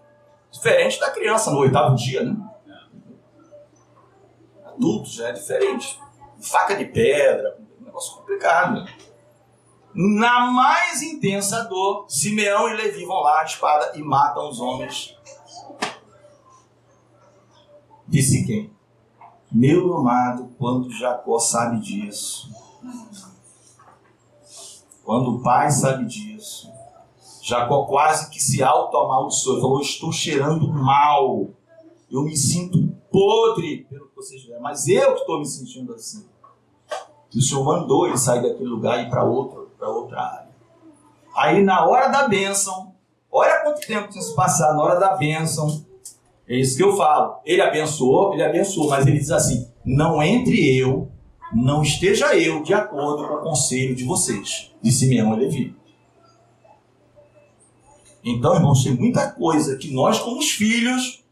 diferente da criança no 8º dia, né? Adultos já é diferente. Faca de pedra, um negócio complicado. Na mais intensa dor, Simeão e Levi vão lá, a espada, e matam os homens de Siquém. Meu amado, quando Jacó sabe disso, quando o pai sabe disso, Jacó quase que se auto-amaldiçoou. Ele falou, estou cheirando mal, eu me sinto podre pelo que vocês viram, mas eu que estou me sentindo assim. E o Senhor mandou ele sair daquele lugar e ir para outra área. Aí na hora da bênção, olha quanto tempo tinha se passado, na hora da bênção, é isso que eu falo. Ele abençoou, mas ele diz assim, não esteja eu de acordo com o conselho de vocês, de Simeão e Levi. Então, irmãos, tem muita coisa que nós, como os filhos,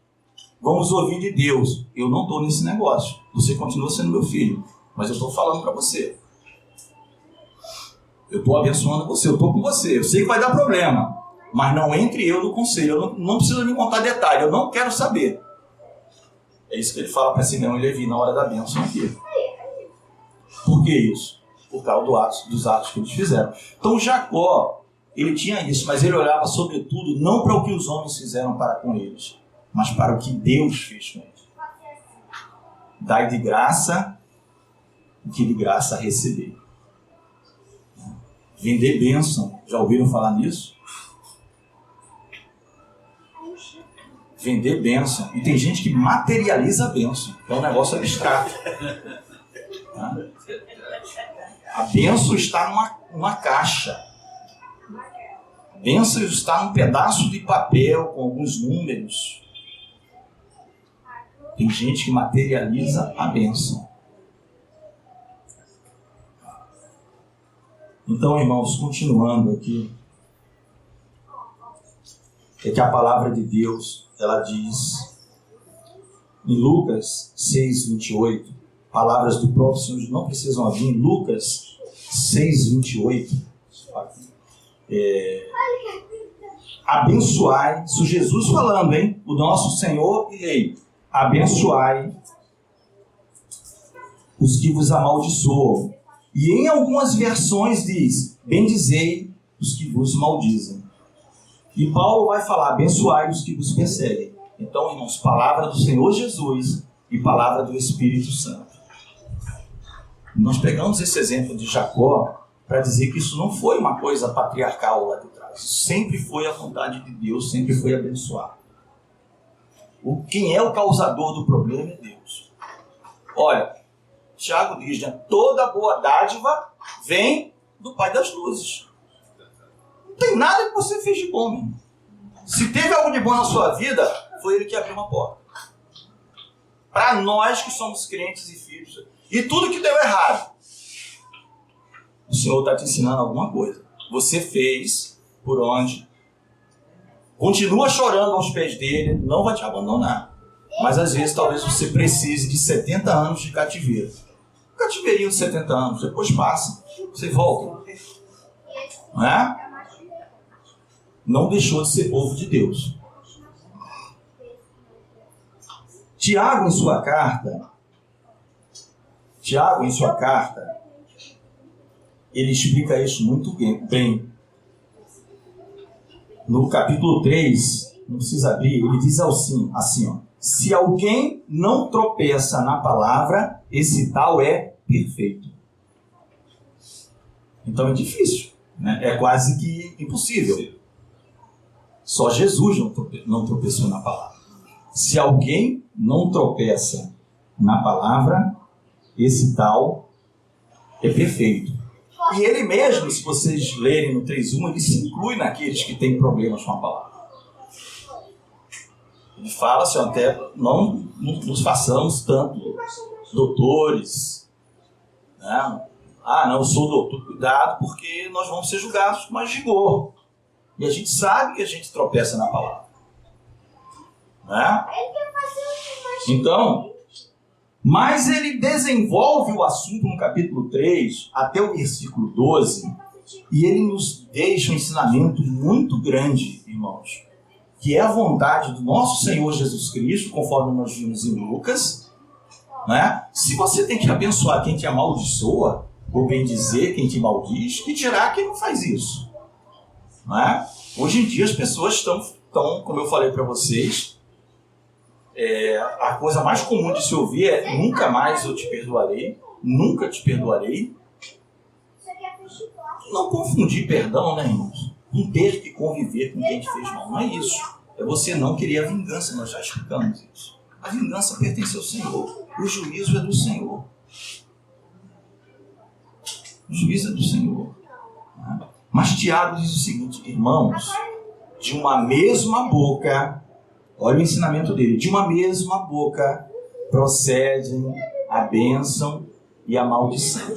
vamos ouvir de Deus. Eu não estou nesse negócio. Você continua sendo meu filho. Mas eu estou falando para você. Eu estou abençoando você. Eu estou com você. Eu sei que vai dar problema. Mas não entre eu no conselho. Eu não precisa me contar detalhe. Eu não quero saber. É isso que ele fala para Simeão e Levi na hora da bênção aqui. Por que isso? Por causa dos atos que eles fizeram. Então Jacó, ele tinha isso. Mas ele olhava sobretudo não para o que os homens fizeram para com eles, mas para o que Deus fez com eles. Dai de graça o que de graça receber. Vender bênção. Já ouviram falar nisso? Vender bênção. E tem gente que materializa a bênção. É um negócio abstrato. Tá? A bênção está numa caixa. A bênção está num pedaço de papel com alguns números. Tem gente que materializa a bênção. Então, irmãos, continuando aqui, é que a palavra de Deus, ela diz em Lucas 6:28, palavras do próprio Senhor, não precisam vir, Lucas 6:28, abençoai, isso Jesus falando, hein? O nosso Senhor e Rei, abençoai os que vos amaldiçoam. E em algumas versões diz, bendizei os que vos maldizem. E Paulo vai falar, abençoai os que vos perseguem. Então, irmãos, palavra do Senhor Jesus e palavra do Espírito Santo. Nós pegamos esse exemplo de Jacó para dizer que isso não foi uma coisa patriarcal lá de trás. Isso sempre foi a vontade de Deus, sempre foi abençoar. Quem é o causador do problema é Deus. Olha, Tiago diz, né? Toda boa dádiva vem do Pai das Luzes. Não tem nada que você fez de bom, mesmo. Se teve algo de bom na sua vida, foi Ele que abriu uma porta. Para nós que somos crentes e filhos. E tudo que deu errado, o Senhor está te ensinando alguma coisa. Você fez por onde. Continua chorando aos pés dele, não vai te abandonar. Mas às vezes talvez você precise de 70 anos de cativeiro. Cativeirinho de 70 anos, depois passa, você volta. Não é? Não deixou de ser povo de Deus. Tiago, em sua carta, ele explica isso muito bem. No capítulo 3, não precisa abrir, ele diz assim, ó. Se alguém não tropeça na palavra, esse tal é perfeito. Então é difícil, né? É quase que impossível. Só Jesus não tropeçou na palavra. Se alguém não tropeça na palavra, esse tal é perfeito. E ele mesmo, se vocês lerem no 3:1, ele se inclui naqueles que têm problemas com a palavra. Ele fala assim, até não nos façamos tanto doutores, né? Não, eu sou doutor, cuidado, porque nós vamos ser julgados com mais rigor. E a gente sabe que a gente tropeça na palavra. Né? Então, mas ele desenvolve o assunto no capítulo 3 até o versículo 12 e ele nos deixa um ensinamento muito grande, irmãos, que é a vontade do nosso Senhor Jesus Cristo, conforme nós vimos em Lucas, né? Se você tem que abençoar quem te amaldiçoa, ou bem dizer quem te maldiz, que dirá quem não faz isso, né? Hoje em dia as pessoas estão, como eu falei para vocês, a coisa mais comum de se ouvir é nunca mais eu te perdoarei, nunca te perdoarei. Não confundir perdão, né, irmãos? Não ter que conviver com quem te fez mal, não é isso. É você não querer a vingança, nós já explicamos isso. A vingança pertence ao Senhor, o juízo é do Senhor. O juízo é do Senhor. Mas Tiago diz o seguinte, irmãos, de uma mesma boca, olha o ensinamento dele, de uma mesma boca procedem a bênção e a maldição.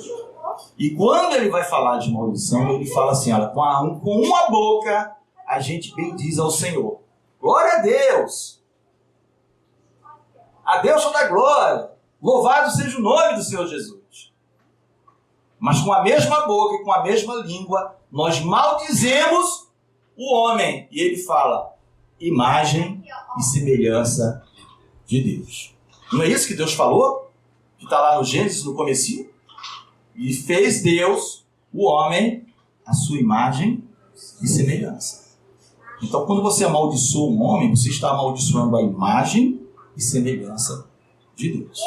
E quando ele vai falar de maldição, ele fala assim, olha, com uma boca a gente bendiz ao Senhor. Glória a Deus! A Deus toda a glória! Louvado seja o nome do Senhor Jesus! Mas com a mesma boca e com a mesma língua, nós maldizemos o homem. E ele fala, imagem e semelhança de Deus. Não é isso que Deus falou? Que está lá no Gênesis, no comecinho? E fez Deus, o homem, a sua imagem e semelhança. Então, quando você amaldiçoa um homem, você está amaldiçoando a imagem e semelhança de Deus.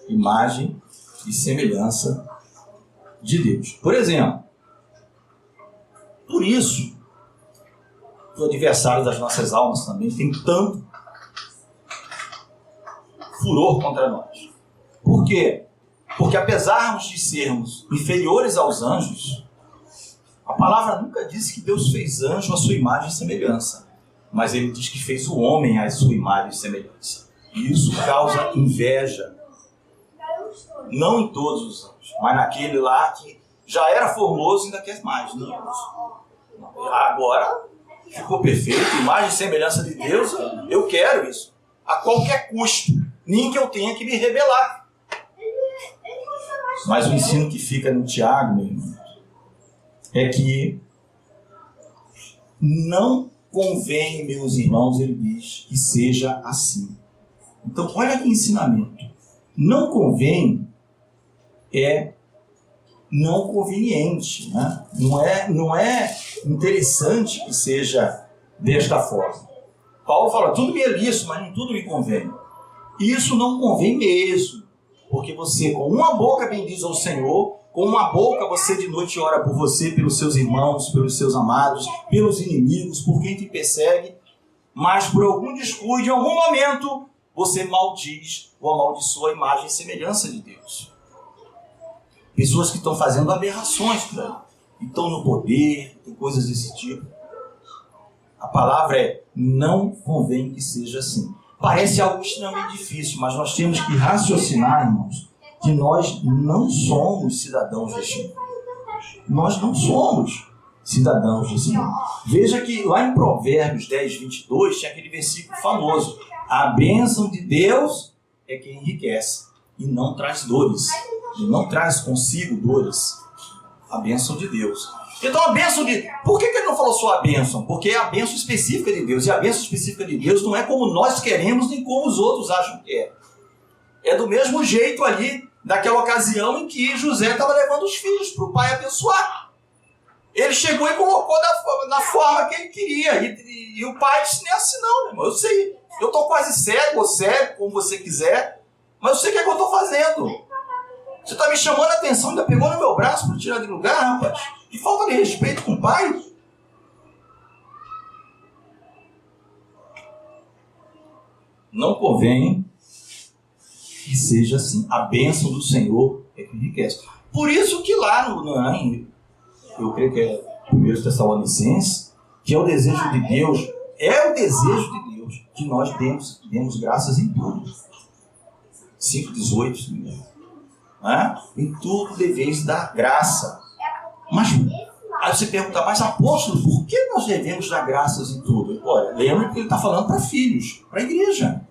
imagem e semelhança de Deus. Por exemplo, por isso, o adversário das nossas almas também tem tanto furor contra nós. Por quê? Porque apesar de sermos inferiores aos anjos, a palavra nunca disse que Deus fez anjo à sua imagem e semelhança, mas ele diz que fez o homem à sua imagem e semelhança. E isso causa inveja. Não em todos os anjos, mas naquele lá que já era formoso e ainda quer mais. Não. Agora ficou perfeito, imagem e semelhança de Deus, eu quero isso. A qualquer custo, nem que eu tenha que me rebelar. Mas o ensino que fica no Tiago, meu irmão, é que não convém, meus irmãos, ele diz, que seja assim. Então, olha que ensinamento. Não convém é não conveniente, né? Não é interessante que seja desta forma. Paulo fala, tudo me é lícito, mas nem tudo me convém. E isso não convém mesmo, porque você com uma boca bendiz ao Senhor, com uma boca você de noite ora por você, pelos seus irmãos, pelos seus amados, pelos inimigos, por quem te persegue, mas por algum descuido, em algum momento, você maldiz ou amaldiçoa a imagem e semelhança de Deus. Pessoas que estão fazendo aberrações por aí, estão no poder, tem coisas desse tipo. A palavra é, não convém que seja assim. Parece algo extremamente difícil, mas nós temos que raciocinar, irmãos, que nós não somos cidadãos deste mundo. Nós não somos cidadãos desse mundo. Veja que lá em Provérbios 10, 22, tinha aquele versículo famoso. A bênção de Deus é que enriquece e não traz dores. E não traz consigo dores. A bênção de Deus. Então a bênção de... Por que ele não falou só a bênção? Porque é a bênção específica de Deus. E a bênção específica de Deus não é como nós queremos, nem como os outros acham que é. É do mesmo jeito ali, daquela ocasião em que José estava levando os filhos para o pai abençoar. Ele chegou e colocou da forma que ele queria. E o pai disse, não é assim não, meu irmão. Eu sei, eu estou quase cego ou cego, como você quiser, mas eu sei o que é que eu estou fazendo. Você está me chamando a atenção, ainda pegou no meu braço para tirar de lugar, rapaz? Que falta de respeito com o pai. Não convém que seja assim. A bênção do Senhor é que enriquece. Por isso que lá eu creio que é 1 Tessalonicenses, que é o desejo de Deus, que nós demos graças em tudo. 5,18, né? Em tudo deveis dar graça. Mas aí você pergunta, mas apóstolo, por que nós devemos dar graças em tudo? Olha, lembra que ele está falando para filhos, para a igreja.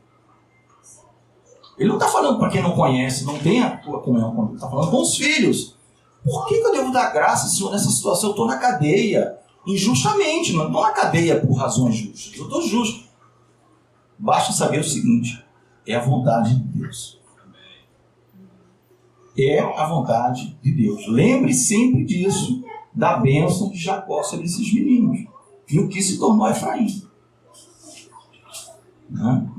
Ele não está falando para quem não conhece, não tem a tua comunhão com ele, ele está falando com os filhos. Por que eu devo dar graças, Senhor, nessa situação? Eu estou na cadeia, injustamente, não estou na cadeia por razões justas, eu estou justo. Basta saber o seguinte, é a vontade de Deus. É a vontade de Deus. Lembre sempre disso, da bênção de Jacó sobre esses meninos, e o que se tornou Efraim.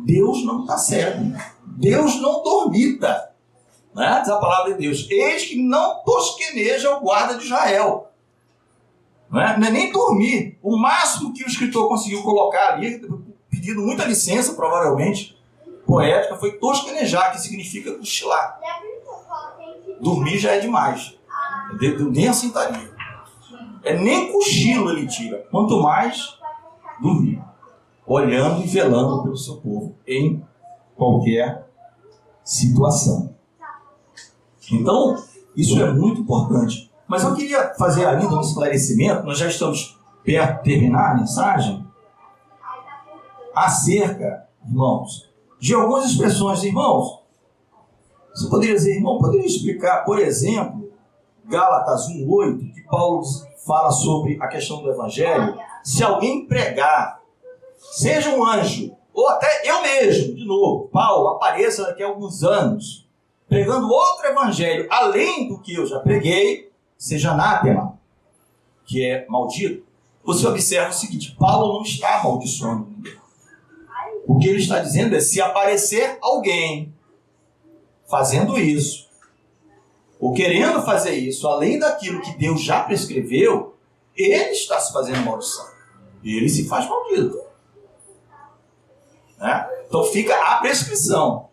Deus não está cego, Deus não dormita, né? Diz a palavra de Deus, eis que não tosqueneja o guarda de Israel. Não é nem dormir. O máximo que o escritor conseguiu colocar ali, pedindo muita licença, provavelmente, poética, foi tosquenejar, que significa cochilar. Dormir já é demais. Nem assentaria. Nem cochilo ele tira. Quanto mais dormir. Olhando e velando pelo seu povo. Em qualquer situação. Então, isso é muito importante. Mas eu queria fazer ainda um esclarecimento. Nós já estamos perto de terminar a mensagem. Acerca, irmãos, de algumas expressões. Irmãos, você poderia dizer, irmão, poderia explicar, por exemplo, Gálatas 1,8, que Paulo fala sobre a questão do Evangelho. Se alguém pregar, seja um anjo, ou até eu mesmo, de novo, Paulo, apareça daqui a alguns anos, pregando outro Evangelho, além do que eu já preguei, seja anátema, que é maldito. Você observa o seguinte, Paulo não está amaldiçoando ninguém. O que ele está dizendo é, se aparecer alguém fazendo isso, ou querendo fazer isso, além daquilo que Deus já prescreveu, ele está se fazendo maldição. Ele se faz maldito. Né? Então fica a prescrição.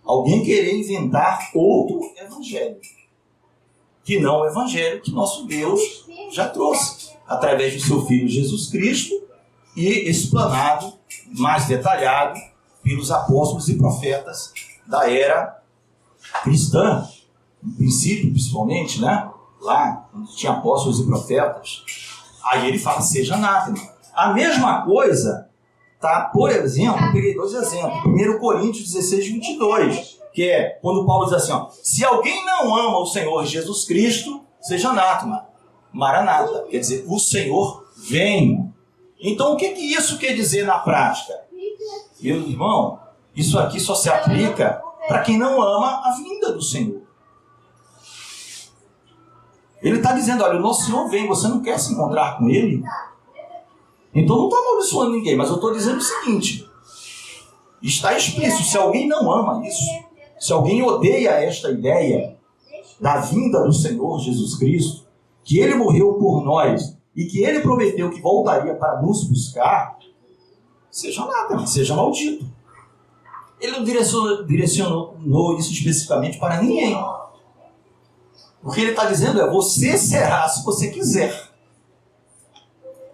Alguém querer inventar outro evangelho, que não o evangelho que nosso Deus já trouxe, através do seu Filho Jesus Cristo, e explanado, mais detalhado, pelos apóstolos e profetas da era cristã, no princípio principalmente, né? Lá, onde tinha apóstolos e profetas, aí ele fala, seja anátema. A mesma coisa tá, por exemplo, eu peguei 2 exemplos. 1 Coríntios 16, 22, que é quando Paulo diz assim, ó, se alguém não ama o Senhor Jesus Cristo, seja anátema. Maranata, quer dizer, o Senhor vem. Então, o que isso quer dizer na prática? Meu irmão, isso aqui só se aplica para quem não ama a vinda do Senhor. Ele está dizendo, olha, o nosso Senhor vem, você não quer se encontrar com Ele? Então não estou amaldiçoando ninguém, mas eu estou dizendo o seguinte, está explícito, se alguém não ama isso, se alguém odeia esta ideia da vinda do Senhor Jesus Cristo, que Ele morreu por nós e que Ele prometeu que voltaria para nos buscar, seja anátema, seja maldito. Ele não direcionou isso especificamente para ninguém. O que ele está dizendo é, você será se você quiser.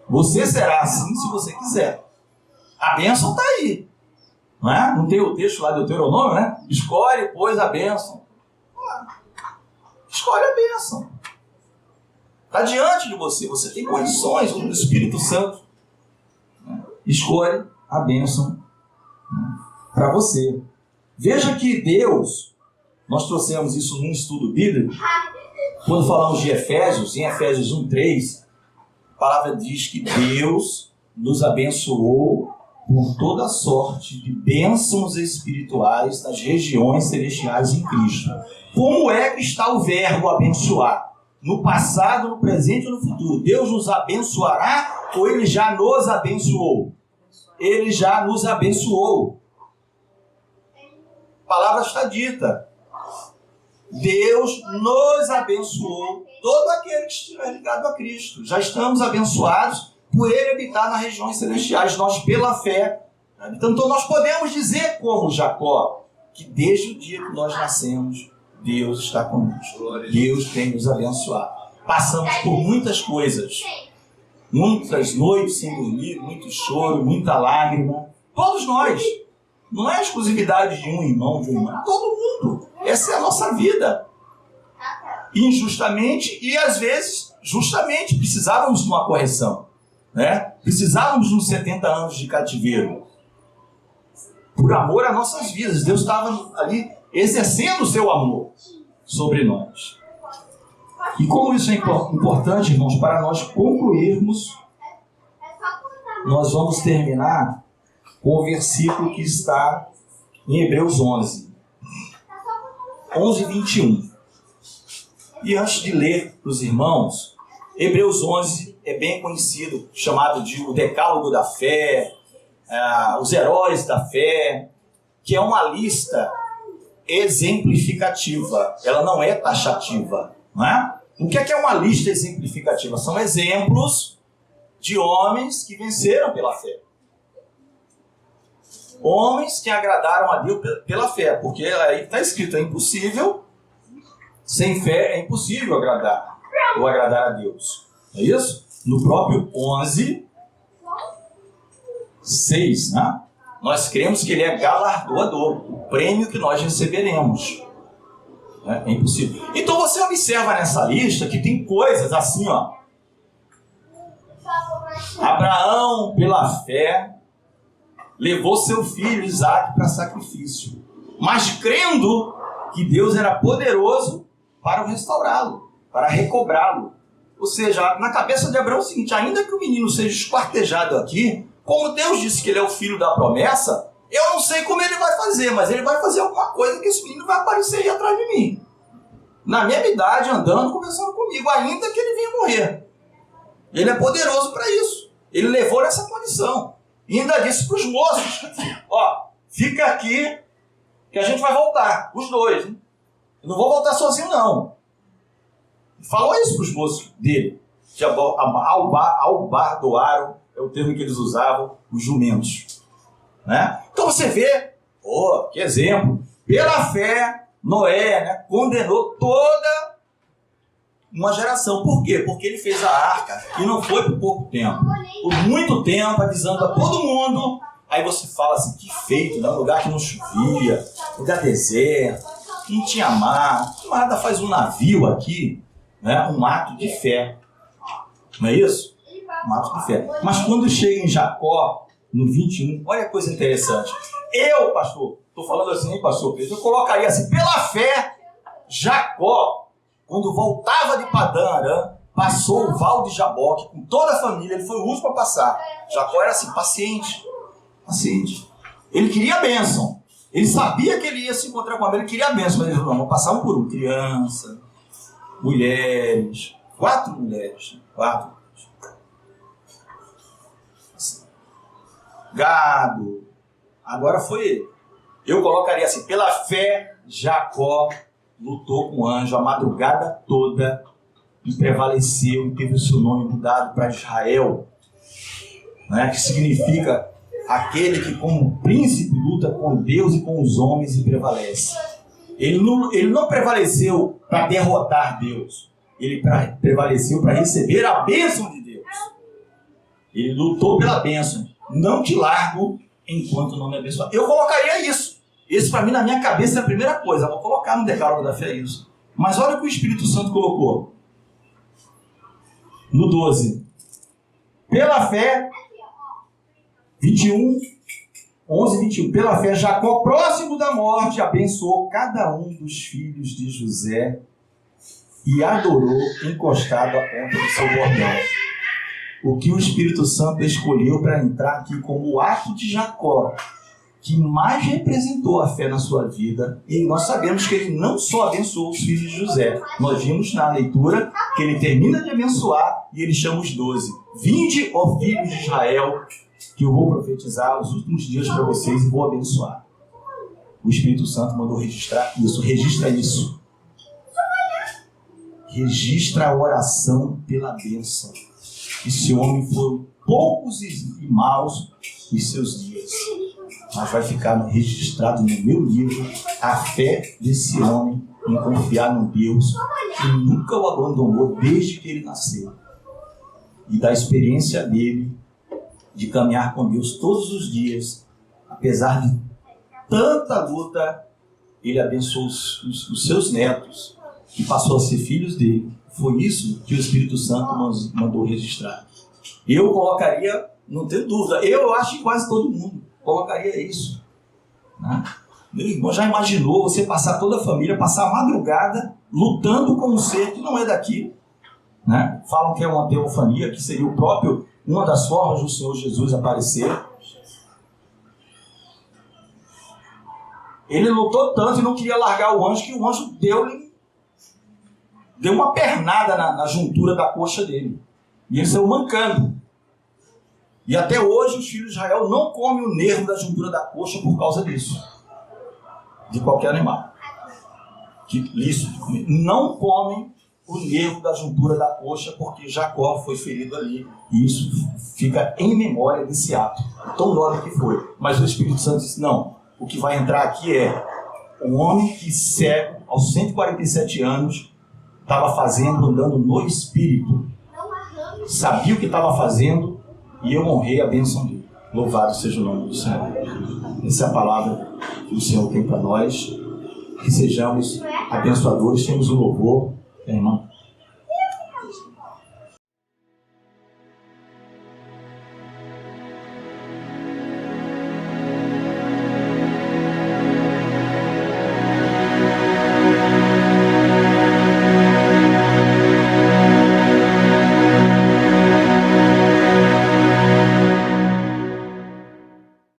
Você será assim se você quiser. A bênção está aí. Não é? Não tem o texto lá do Deuteronômio, né? Escolhe, pois, a bênção. Escolhe a bênção. Está diante de você. Você tem condições do Espírito Santo. Escolhe a bênção para você. Veja que Deus, nós trouxemos isso num estudo bíblico, quando falamos de Efésios, em Efésios 1:3, a palavra diz que Deus nos abençoou por toda sorte de bênçãos espirituais nas regiões celestiais em Cristo. Como é que está o verbo abençoar? No passado, no presente ou no futuro? Deus nos abençoará ou Ele já nos abençoou? Ele já nos abençoou. A palavra está dita. Deus nos abençoou, todo aquele que estiver ligado a Cristo. Já estamos abençoados por Ele habitar nas regiões celestiais, nós pela fé. Então nós podemos dizer como Jacó, que desde o dia que nós nascemos, Deus está conosco. Deus tem nos abençoado. Passamos por muitas coisas, muitas noites sem dormir, muito choro, muita lágrima. Todos nós. Não é exclusividade de um irmão, de uma irmã. Todo mundo. Essa é a nossa vida. Injustamente e, às vezes, justamente, precisávamos de uma correção. Né? Precisávamos de uns 70 anos de cativeiro. Por amor às nossas vidas. Deus estava ali exercendo o seu amor sobre nós. E como isso é importante, irmãos, para nós concluirmos, nós vamos terminar com o versículo que está em Hebreus 11, 21. E antes de ler para os irmãos, Hebreus 11 é bem conhecido, chamado de o Decálogo da Fé, os Heróis da Fé, que é uma lista exemplificativa, ela não é taxativa. Não é? O que é uma lista exemplificativa? São exemplos de homens que venceram pela fé. Homens que agradaram a Deus pela fé, porque aí está escrito, é impossível, sem fé é impossível agradar a Deus. É isso? No próprio 11, 6, né? Nós cremos que Ele é galardoador, o prêmio que nós receberemos. É impossível. Então você observa nessa lista que tem coisas assim, ó. Abraão, pela fé, levou seu filho Isaque para sacrifício, mas crendo que Deus era poderoso para o restaurá-lo, para recobrá-lo. Ou seja, na cabeça de Abraão é o seguinte, ainda que o menino seja esquartejado aqui, como Deus disse que ele é o filho da promessa, eu não sei como ele vai fazer, mas ele vai fazer alguma coisa que esse menino vai aparecer aí atrás de mim. Na mesma idade, andando, conversando comigo, ainda que ele venha morrer. Ele é poderoso para isso. Ele levou nessa condição. E ainda disse para os moços, ó, fica aqui que a gente vai voltar, os dois. Hein? Eu não vou voltar sozinho, não. Falou isso para os moços dele. Que albardoaram, é o termo que eles usavam, os jumentos. Né? Então você vê, que exemplo. Pela fé, Noé, né, condenou toda uma geração. Por quê? Porque ele fez a arca e não foi por pouco tempo. Por muito tempo, avisando a todo mundo. Aí você fala assim, que feito, né? Um lugar que não chovia, lugar deserto, não tinha mar. O camarada faz um navio aqui, né? Um ato de fé. Não é isso? Um ato de fé. Mas quando chega em Jacó, no 21, olha a coisa interessante. Eu, pastor, estou falando assim, hein, pastor Pedro, eu colocaria assim, pela fé, Jacó, quando voltava de Padã Arã, passou o Val de Jaboque com toda a família, ele foi o último a passar. Jacó era assim, paciente. Ele queria a bênção. Ele sabia que ele ia se encontrar com a ele queria a bênção, mas ele falou, não, vou passar um por um. Criança, mulheres, 4 mulheres, 4. Assim. Gado. Agora foi ele. Eu colocaria assim, pela fé, Jacó lutou com o anjo a madrugada toda e prevaleceu e teve o seu nome mudado para Israel, né? Que significa aquele que como príncipe luta com Deus e com os homens e prevalece. Ele não prevaleceu para derrotar Deus, ele prevaleceu para receber a bênção de Deus. Ele lutou pela bênção, não te largo enquanto não me abençoar. Eu colocaria isso. Esse para mim na minha cabeça é a primeira coisa. Eu vou colocar no decálogo da fé isso. Mas olha o que o Espírito Santo colocou. No 12. Pela fé, 11, 21. Pela fé, Jacó, próximo da morte, abençoou cada um dos filhos de José e adorou encostado à ponta do seu bordão. O que o Espírito Santo escolheu para entrar aqui como o ato de Jacó, que mais representou a fé na sua vida, e nós sabemos que ele não só abençoou os filhos de José. Nós vimos na leitura que ele termina de abençoar e ele chama os 12. Vinde, ó filhos de Israel, que eu vou profetizar os últimos dias para vocês e vou abençoar. O Espírito Santo mandou registrar isso. Registra isso. Registra a oração pela bênção. Esse homem foram poucos e maus os seus dias. Mas vai ficar registrado no meu livro a fé desse homem em confiar no Deus que nunca o abandonou desde que ele nasceu. E da experiência dele de caminhar com Deus todos os dias, apesar de tanta luta, ele abençoou os seus netos, que passou a ser filhos dele. Foi isso que o Espírito Santo nos mandou registrar. Eu colocaria, não tenho dúvida, eu acho que quase todo mundo colocaria isso. Né? Meu irmão, já imaginou você passar toda a família, passar a madrugada lutando com um ser que não é daqui? Né? Falam que é uma teofania, que seria uma das formas do Senhor Jesus aparecer. Ele lutou tanto e não queria largar o anjo, que o anjo deu uma pernada na juntura da coxa dele. E ele saiu mancando. E até hoje os filhos de Israel não comem o nervo da juntura da coxa por causa disso. De qualquer animal. Não comem o nervo da juntura da coxa porque Jacó foi ferido ali. E isso fica em memória desse ato. Tão nobre que foi. Mas o Espírito Santo disse, não. O que vai entrar aqui é um homem que cego, aos 147 anos, estava andando no Espírito. Sabia o que estava fazendo e eu honrei a bênção dele. Louvado seja o nome do Senhor. Essa é a palavra que o Senhor tem para nós. Que sejamos abençoadores, temos o louvor, irmão.